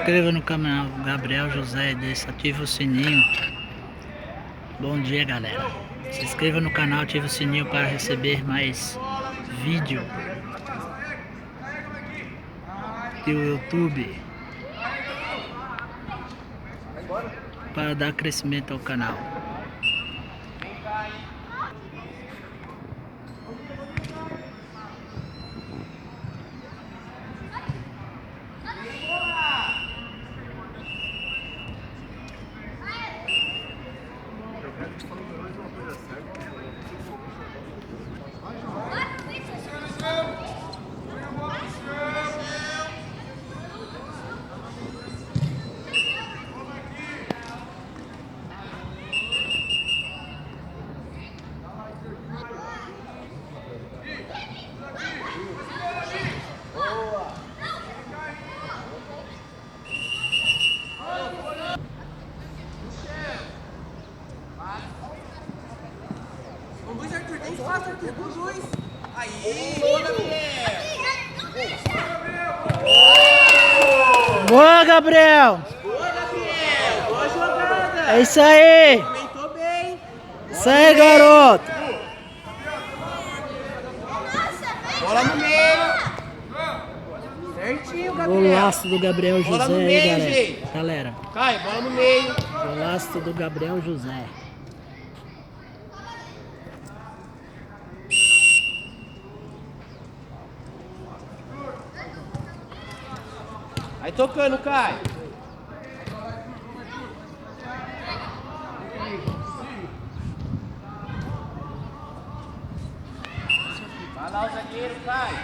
inscreva no canal Gabriel José e ative o sininho. Bom dia, galera. Se inscreva no canal, ative o sininho para receber mais vídeo do YouTube, para dar crescimento ao canal. Conduz, Arthur, tem espaço, Arthur, conduz. Aí, boa, Gabriel. Boa, Gabriel! Boa, Gabriel. Boa jogada. É isso aí! Comentou bem. Isso aí, garoto! Bola no meio. Certinho, Gabriel. Golaço do Gabriel Bola no José meio, aí, gente. galera. Cai, bola no meio. Golaço do Gabriel José. Aí tocando, Caio. Vai lá o zagueiro, Caio.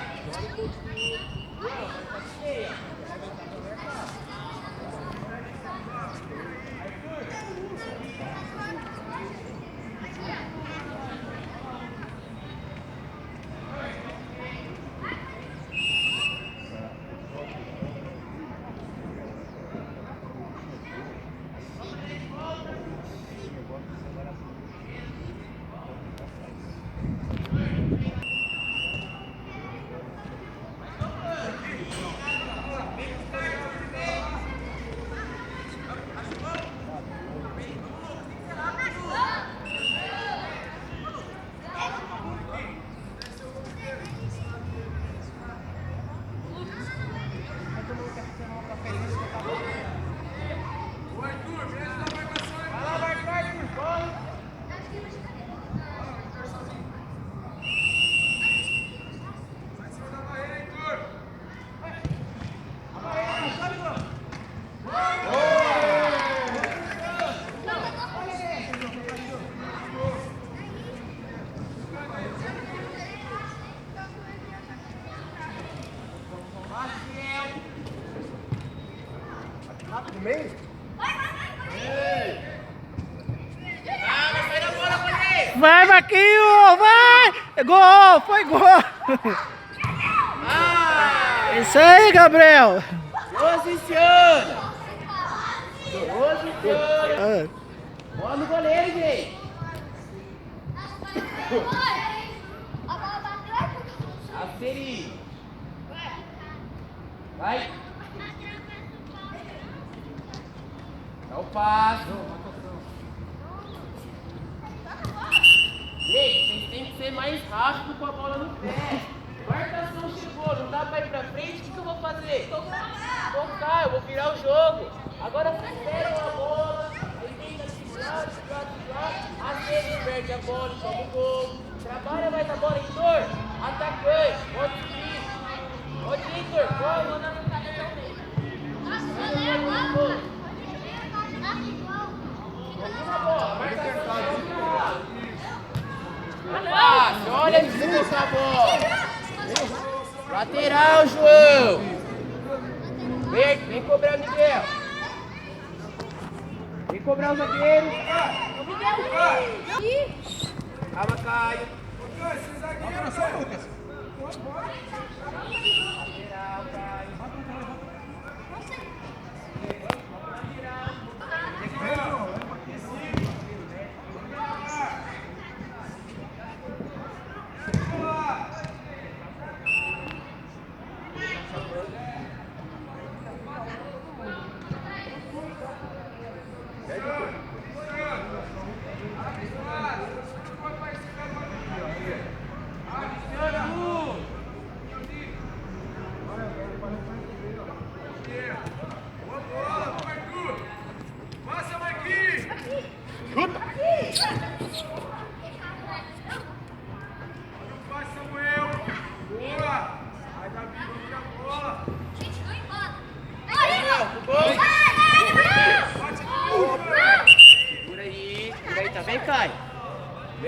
No meio? Vai, Marquinhos! Vai! Gol! Foi gol! Isso aí, Gabriel! Posiciona! Posiciona! Bola no goleiro, gente! Aceri! Vai! Dá o passo! Gente, vocês têm que ser mais rápido com a bola no pé. Marcação chegou, não dá pra ir pra frente, o que eu vou fazer? Tocar, eu vou virar o jogo. Agora vocês pegam a bola, aí tenta segurar, às perde a bola e toma o gol. Trabalha mais a bola, Heitor. Atacante, pode subir. Pode ir, Heitor, corre. Olha essa bola! Lateral, João! Vem cobrar, Miguel! Vem cobrar o zagueiro! Calma, Caio! Lateral, Caio!